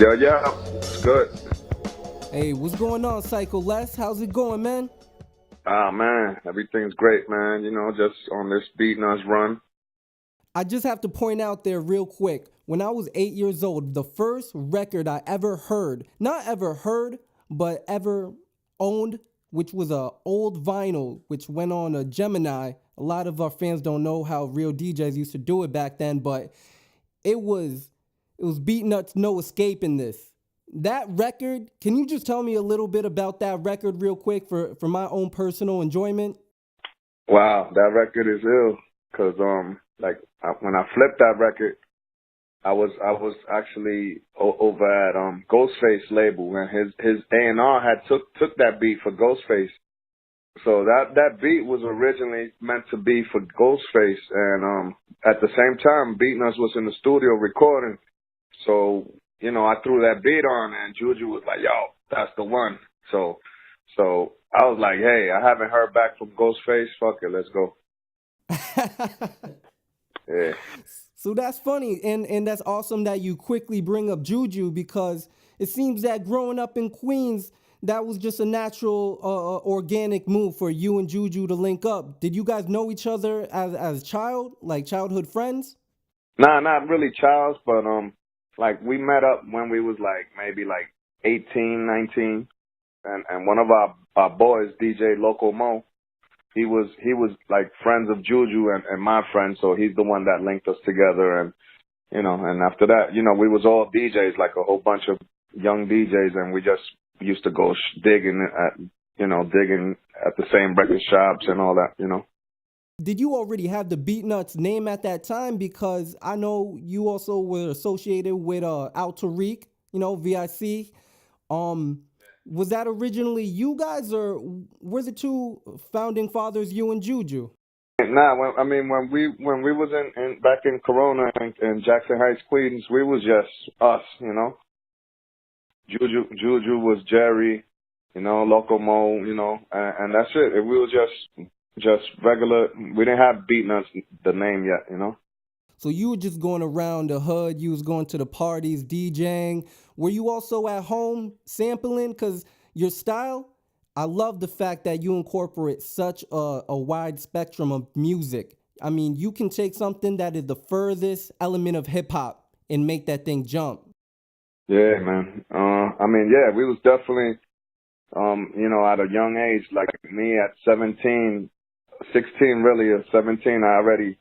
Yeah, it's good. Hey, what's going on, Psycho Les? How's it going, man? Ah, man, everything's great, man. Just on this beating us run. I just have to point out there real quick. When I was 8 years old, the first record I ever heard, not ever heard, but ever owned, which was a old vinyl, which went on a Gemini. A lot of our fans don't know how real DJs used to do it back then, but it was it was Beat Nuts No Escaping This. That record, can you just tell me a little bit about that record real quick for my own personal enjoyment? Wow, that record is ill. Cause when I flipped that record, I was actually over at Ghostface label, and his A&R had took that beat for Ghostface. So that beat was originally meant to be for Ghostface, and at the same time, Beating Us was in the studio recording. So, I threw that beat on and Juju was like, yo, that's the one. So I was like, hey, I haven't heard back from Ghostface. Fuck it, let's go. Yeah. So that's funny, and that's awesome that you quickly bring up Juju because it seems that growing up in Queens, that was just a natural, organic move for you and Juju to link up. Did you guys know each other as child, like childhood friends? Nah, not really Charles, but like we met up when we was like maybe like 18, 19, and one of our boys, DJ Loco Mo, he was like friends of Juju and my friend, so he's the one that linked us together. And after that, we was all DJs, like a whole bunch of young DJs, and we just used to go digging at the same record shops and all that. Did you already have the Beat Nuts name at that time? Because I know you also were associated with Al Tariq, VIC. Um, was that originally you guys, or were the two founding fathers you and Juju? Nah, when we was in back in Corona and Jackson Heights, Queens, we was just us. Juju was Jerry, Loco Mo, and that's it. We was just regular. We didn't have Beat Nuts the name yet. So you were just going around the hood, you was going to the parties, DJing. Were you also at home sampling? Because your style, I love the fact that you incorporate such a wide spectrum of music. I mean, you can take something that is the furthest element of hip hop and make that thing jump. Yeah, man. Yeah, we was definitely, at a young age, like me at 17, 16 really, at 17, I already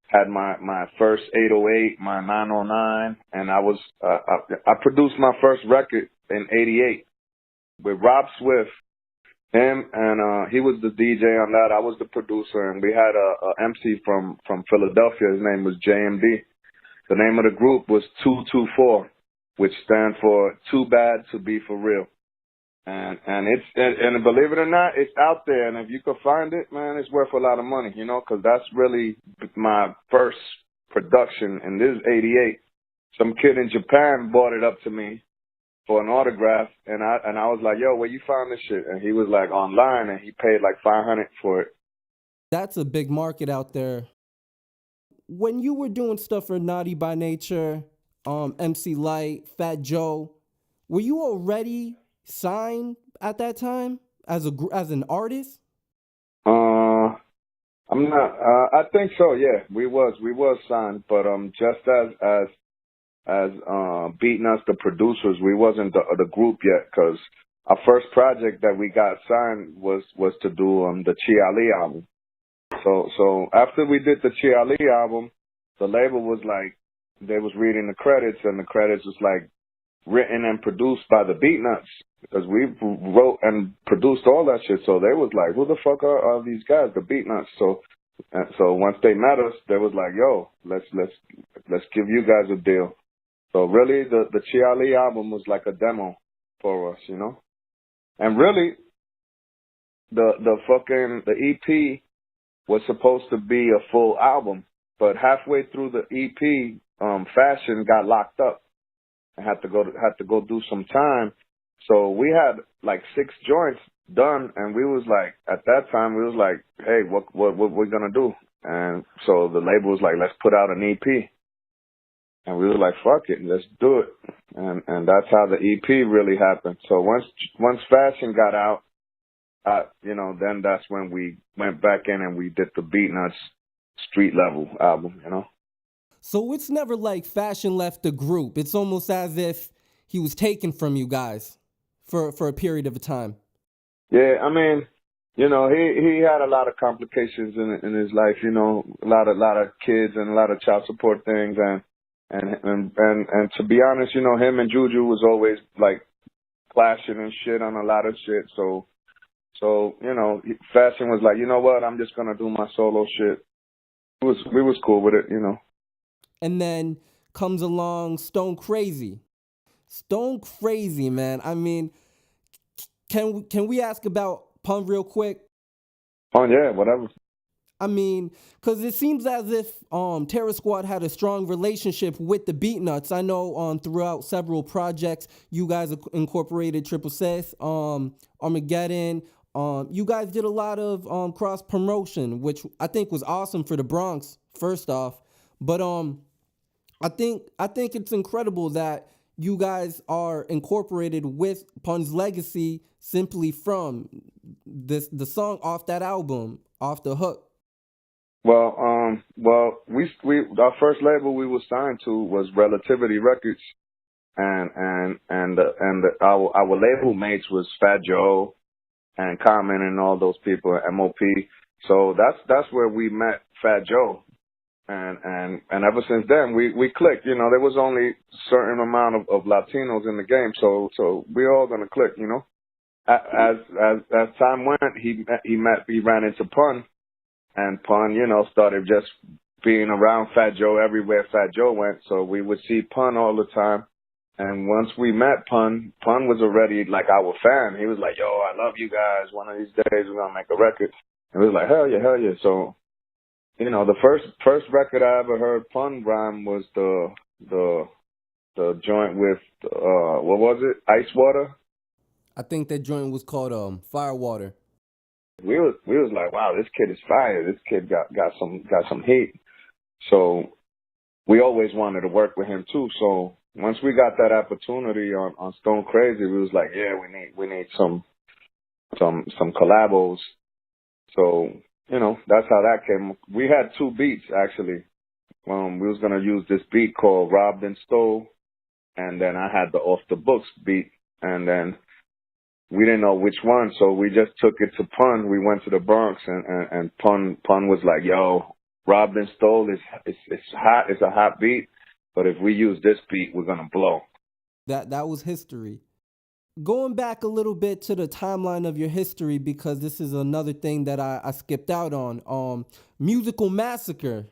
had my first 808, my 909, and I produced my first record in 88 with Rob Swift. Him and he was the DJ on that. I was the producer, and we had a MC from Philadelphia. His name was JMD. The name of the group was 224, which stand for Too Bad to Be For Real. And believe it or not, it's out there. And if you could find it, man, it's worth a lot of money, because that's really my first production. And this is 88. Some kid in Japan brought it up to me for an autograph, and I was like, yo, where you found this shit? And he was like, online, and he paid like 500 for it. That's a big market out there. When you were doing stuff for Naughty by Nature, MC Light, Fat Joe, were you already signed at that time as an artist? Uh, I'm not. I think so. Yeah, we was signed, but just as Beating Us, the producers, we wasn't the group yet, because our first project that we got signed was to do the Chi Ali album. So after we did the Chi Ali album, the label was like, they was reading the credits, and the credits was like written and produced by the Beat Nuts, because we wrote and produced all that shit. So they was like, who the fuck are these guys, the Beat Nuts? So once they met us, they was like, yo, let's give you guys a deal. So really, the Chi Ali album was like a demo for us. And really, the EP was supposed to be a full album, but halfway through the EP, Fashion got locked up and had to go do some time. So we had like 6 joints done, and we was like, at that time we was like, hey, what we gonna do? And so the label was like, let's put out an EP. And we were like, fuck it, let's do it. And that's how the EP really happened. So once Fashion got out, then that's when we went back in and we did the Beatnuts street level album. So it's never like Fashion left the group. It's almost as if he was taken from you guys for a period of time. Yeah, I mean, he had a lot of complications in his life, a lot of kids and a lot of child support things and to be honest, him and Juju was always like clashing and shit on a lot of shit. So Fashion was like, you know what, I'm just gonna do my solo shit. We was cool with it. And then comes along Stone Crazy. Stone Crazy, man. I mean, can we ask about Pun real quick? Oh yeah, whatever. I mean, because it seems as if Terror Squad had a strong relationship with the Beatnuts. I know throughout several projects, you guys incorporated Triple Six, Armageddon. You guys did a lot of cross promotion, which I think was awesome for the Bronx. First off, but I think it's incredible that you guys are incorporated with Pun's legacy simply from the song off that album, Off the Hook. Well, we our first label we were signed to was Relativity Records, and our label mates was Fat Joe and Common and all those people at MOP. So that's where we met Fat Joe, and ever since then we clicked. There was only a certain amount of Latinos in the game, so we all gonna click. As time went, he ran into Pun. And Pun, started just being around Fat Joe everywhere Fat Joe went. So we would see Pun all the time. And once we met Pun was already like our fan. He was like, yo, I love you guys. One of these days we're going to make a record. And we was like, hell yeah, hell yeah. So, the first record I ever heard Pun rhyme was the joint with, what was it? Ice Water? I think that joint was called Firewater. We was like, wow, this kid is fire. This kid got some heat. So we always wanted to work with him too. So once we got that opportunity on Stone Crazy, we was like, yeah, we need some collabos. So that's how that came. We had two beats actually. We was gonna use this beat called Robbed and Stole, and then I had the Off the Books beat, and then we didn't know which one, so we just took it to Pun. We went to the Bronx, and Pun was like, "Yo, Robbed and Stole is hot. It's a hot beat, but if we use this beat, we're gonna blow." That was history. Going back a little bit to the timeline of your history, because this is another thing that I skipped out on. Musical Massacre.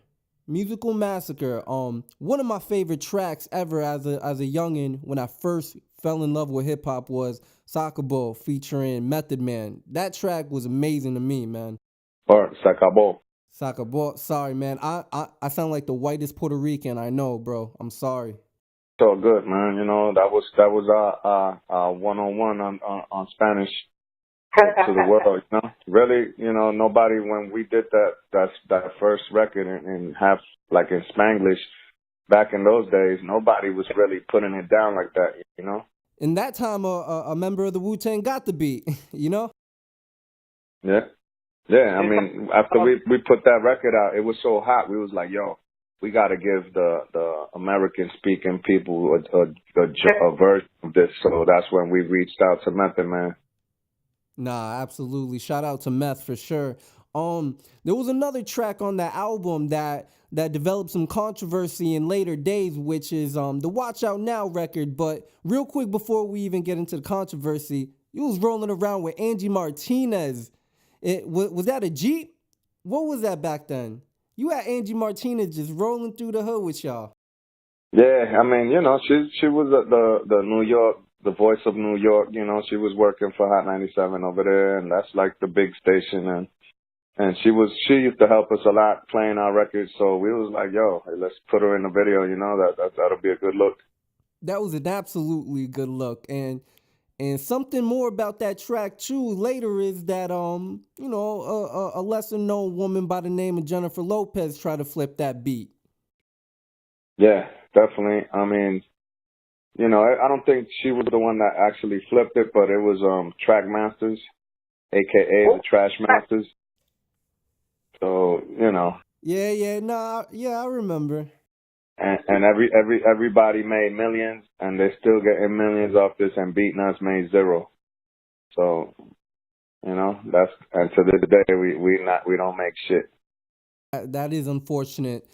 Musical Massacre. One of my favorite tracks ever as a youngin' when I first fell in love with hip hop was Soccer Ball featuring Method Man. That track was amazing to me, man. Or Soccer Ball. Soccer Ball. Sorry, man. I sound like the whitest Puerto Rican I know, bro. I'm sorry. It's all good, man. That was our one-on-one on Spanish to the world. Really, nobody, when we did that first record in half, like in Spanglish, back in those days, nobody was really putting it down like that. In that time, a member of the Wu-Tang got the beat. Yeah. I mean, after we put that record out, it was so hot. We was like, yo, we got to give the American-speaking people a version of this. So that's when we reached out to Method Man. Nah, absolutely. Shout out to Meth for sure. There was another track on that album that developed some controversy in later days, which is the Watch Out Now record. But real quick, before we even get into the controversy, you was rolling around with Angie Martinez. Was that a Jeep? What was that back then? You had Angie Martinez just rolling through the hood with y'all. Yeah, I mean, she was the New York, the voice of New York. She was working for Hot 97 over there, and that's like the big station. And she used to help us a lot playing our records. So we was like, yo, hey, let's put her in the video. That'll be a good look. That was an absolutely good look. And something more about that track too later is that a lesser known woman by the name of Jennifer Lopez tried to flip that beat. Yeah, definitely. I mean, I don't think she was the one that actually flipped it, but it was Track Masters, aka the Trash Masters. So I remember. And everybody made millions, and they're still getting millions off this, and Beating Us made zero. So that's, and to this day we don't make shit. That is unfortunate.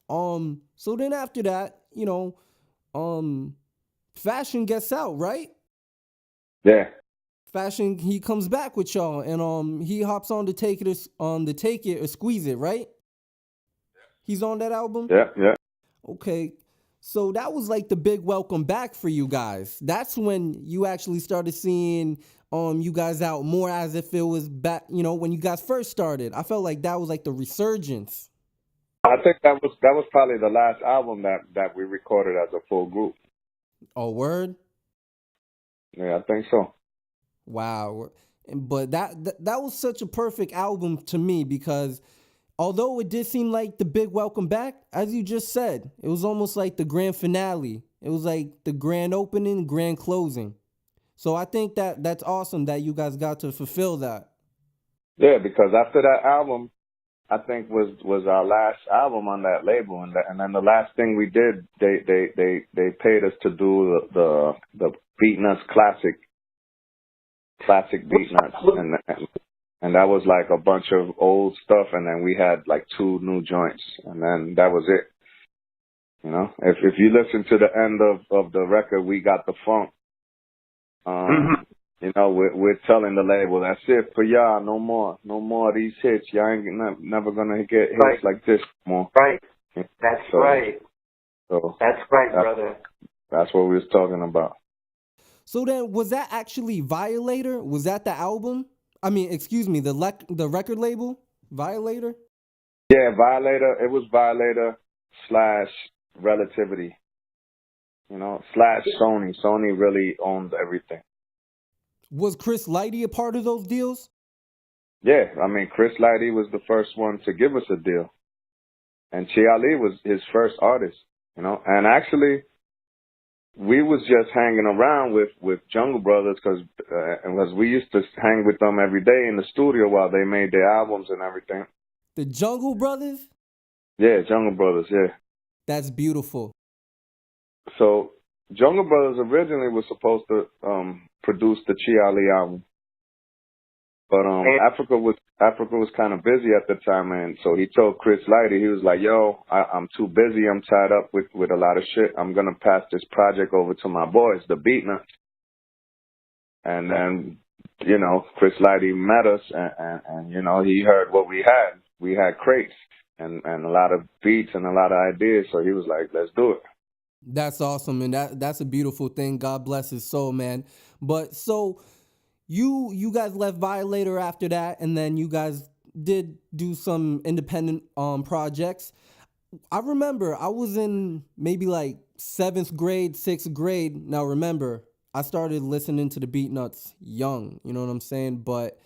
So then after that, Fashion gets out, right? Yeah. Fashion, he comes back with y'all, and he hops on to Take It or Squeeze It, right? He's on that album. Yeah. Okay, so that was like the big welcome back for you guys. That's when you actually started seeing you guys out more, as if it was back, when you guys first started. I felt like that was like the resurgence. I think that was probably the last album that we recorded as a full group. Oh, word? Yeah, I think so. Wow. But that was such a perfect album to me, because although it did seem like the big welcome back, as you just said, it was almost like the grand finale. It was like the grand opening, grand closing. So I think that's awesome that you guys got to fulfill that. Yeah, because after that album, I think was our last album on that label, and then the last thing we did, they paid us to do the Beating Us classic Beating Us, and that was like a bunch of old stuff, and then we had like 2 new joints, and then that was it. If you listen to the end of the record, We Got the Funk. We're telling the label, that's it for y'all. No more of these hits. Y'all ain't never gonna get hits like this more. Right. That's right. So that's right, brother. That's what we was talking about. So then, was that actually Violator? Was that the album? I mean, excuse me, the record label, Violator? Yeah, Violator. It was Violator / Relativity. / Sony. Sony really owned everything. Was Chris Lighty a part of those deals? Yeah, I mean, Chris Lighty was the first one to give us a deal, and Chi Ali was his first artist. And actually, we was just hanging around with Jungle Brothers because we used to hang with them every day in the studio while they made their albums and everything. The Jungle Brothers? Yeah, Jungle Brothers, yeah. That's beautiful. So Jungle Brothers originally was supposed to produce the Chi Ali album, but Africa was kind of busy at the time, and so he told Chris Lighty, he was like, "Yo, I'm too busy. I'm tied up with a lot of shit. I'm gonna pass this project over to my boys, the Beating Us." And then Chris Lighty met us, and he heard what we had. We had crates and a lot of beats and a lot of ideas, so he was like, "Let's do it." That's awesome, and that's a beautiful thing. God bless his soul, man. But so you guys left Violator after that, and then you guys did do some independent projects. I remember I was in maybe like 7th grade, 6th grade. Now remember, I started listening to the Beatnuts young, you know what I'm saying? But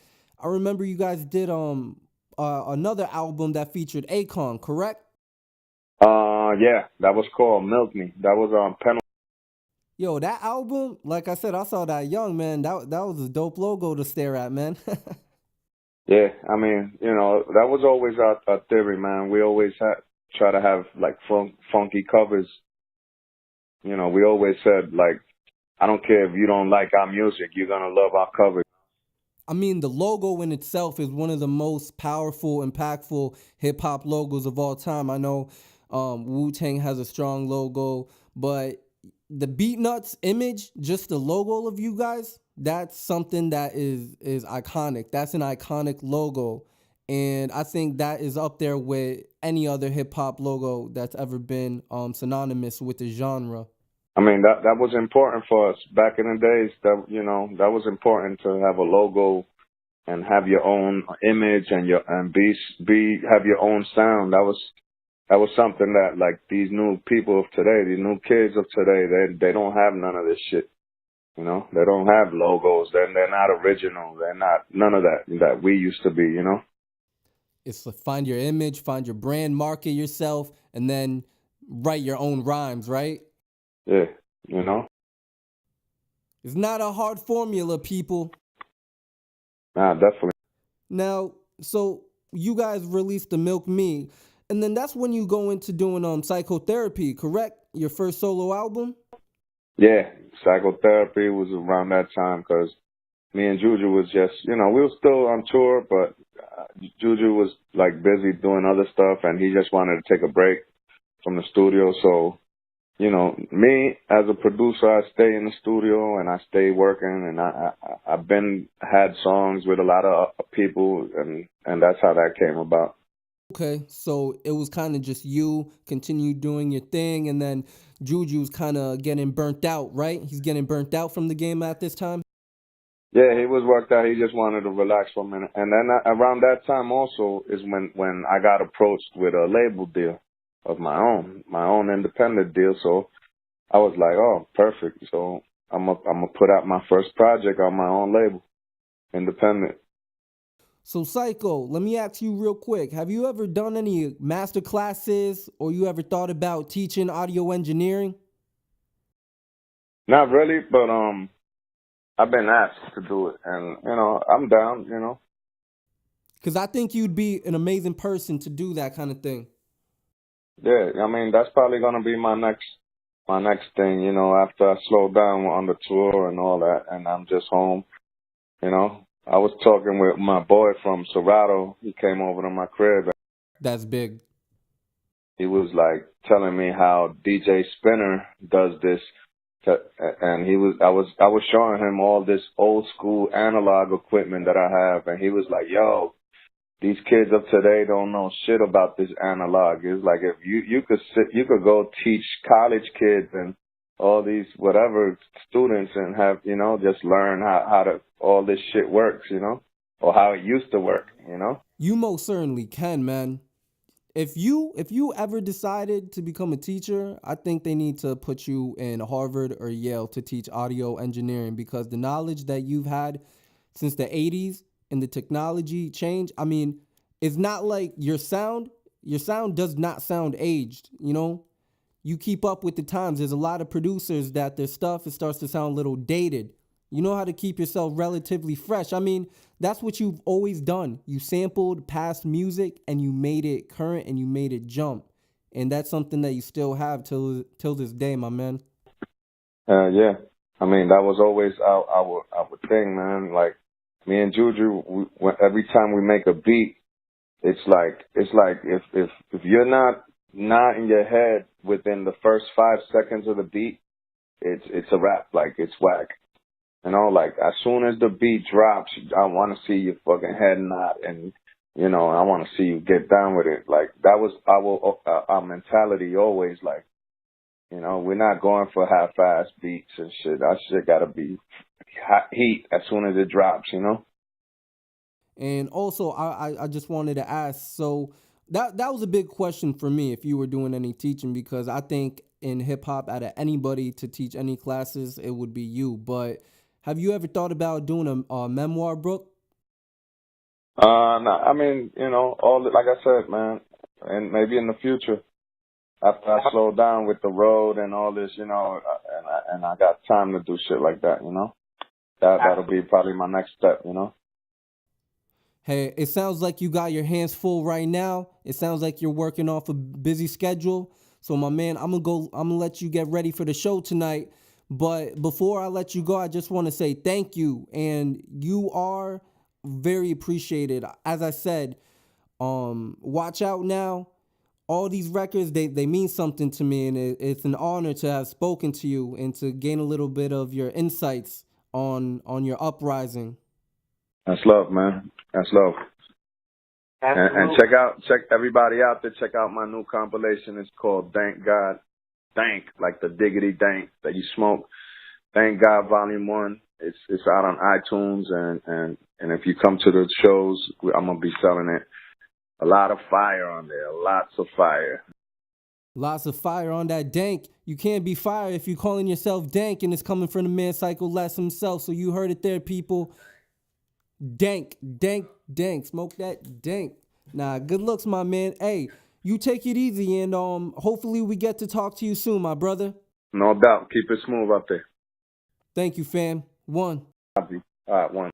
I remember you guys did another album that featured Akon, correct? Yeah, that was called Milk Me. That was on Penalty. Yo, that album, like I said, I saw that young, man. That was a dope logo to stare at, man. Yeah, I mean, that was always our theory, man. We always try to have like funky covers. We always said, like, I don't care if you don't like our music, you're gonna love our covers. I mean, the logo in itself is one of the most powerful, impactful hip hop logos of all time. I know Wu-Tang has a strong logo, but the Beatnuts image, just the logo of you guys, that's something that is iconic. That's an iconic logo. And I think that is up there with any other hip hop logo that's ever been synonymous with the genre. I mean, that was important for us back in the days. That that was important to have a logo and have your own image and have your own sound. That was something that, like, these new people of today, these new kids of today, they don't have none of this shit. They don't have logos. They're not original. They're not none of that we used to be. It's like find your image, find your brand, market yourself, and then write your own rhymes, right? Yeah, you know. It's not a hard formula, people. Nah, definitely. Now, so you guys released the Milk Me, and then that's when you go into doing psychotherapy, correct? Your first solo album? Yeah, psychotherapy was around that time because me and Juju was just, you know, we were still on tour, but Juju was like busy doing other stuff, and he just wanted to take a break from the studio. So, you know, me as a producer, I stay in the studio and I stay working, and I've been had songs with a lot of people, and that's how that came about. Okay, so it was kind of just you continue doing your thing, and then Juju's kind of getting burnt out, right? He's getting burnt out from the game at this time. Yeah, he was worked out. He just wanted to relax for a minute. And then around that time also is when I got approached with a label deal of my own independent deal. So I was like, oh, perfect. So I'm gonna put out my first project on my own label, independent. So Psycho, let me ask you real quick. Have you ever done any master classes or you ever thought about teaching audio engineering? Not really, but I've been asked to do it, and you know I'm down. You know. Because I think you'd be an amazing person to do that kind of thing. Yeah, I mean that's probably gonna be my next thing. You know, after I slow down on the tour and all that, and I'm just home. You know, I was talking with my boy from Serato. He came over to my crib. That's big. He was like telling me how DJ Spinner does this, and I was showing him all this old school analog equipment that I have, and he was like, "Yo, these kids of today don't know shit about this analog." It's like if you could go teach college kids and all these whatever students and have, you know, just learn how to all this shit works, you know, or how it used to work, you know. You most certainly can, man. If you ever decided to become a teacher, I think they need to put you in Harvard or Yale to teach audio engineering because the knowledge that you've had since the 80s and the technology change, I mean, it's not like your sound does not sound aged, you know? You keep up with the times. There's a lot of producers that their stuff it starts to sound a little dated. You know how to keep yourself relatively fresh. I mean, that's what you've always done. You sampled past music and you made it current and you made it jump. And that's something that you still have till this day, my man. Yeah. I mean, that was always our thing, man. Like me and Juju, every time we make a beat, it's like if you're not in your head within the first 5 seconds of the beat, it's a rap. Like it's whack. You know, like as soon as the beat drops, I want to see your fucking head nod, and you know, I want to see you get down with it. Like that was our mentality always. Like, you know, we're not going for half-ass beats and shit. That shit gotta be hot heat as soon as it drops. You know. And also, I just wanted to ask. So that was a big question for me. If you were doing any teaching, because I think in hip hop, out of anybody to teach any classes, it would be you. But have you ever thought about doing a memoir book? No, I mean, you know, like I said, man, and maybe in the future, after I slow down with the road and all this, you know, and I got time to do shit like that, you know, that'll be probably my next step, you know. Hey, it sounds like you got your hands full right now. It sounds like you're working off a busy schedule. So my man, I'm gonna let you get ready for the show tonight. But before I let you go, I just want to say thank you. And you are very appreciated. As I said, watch out now. All these records, they mean something to me, and it's an honor to have spoken to you and to gain a little bit of your insights on your uprising. That's love, man. That's love. And check everybody out there. Check out my new compilation. It's called Thank God. Thank, like the diggity dank that you smoke. Thank God Volume 1. It's out on iTunes, and if you come to the shows, I'm gonna be selling it. A lot of fire on there. Lots of fire. Lots of fire on that dank. You can't be fire if you're calling yourself dank, and it's coming from the man Psycho Les himself. So you heard it there, people. Dank, dank, dank. Smoke that dank. Nah, good looks, my man. Hey, You take it easy, and hopefully we get to talk to you soon, my brother. No doubt. Keep it smooth out there. Thank you, fam. One. All right, one.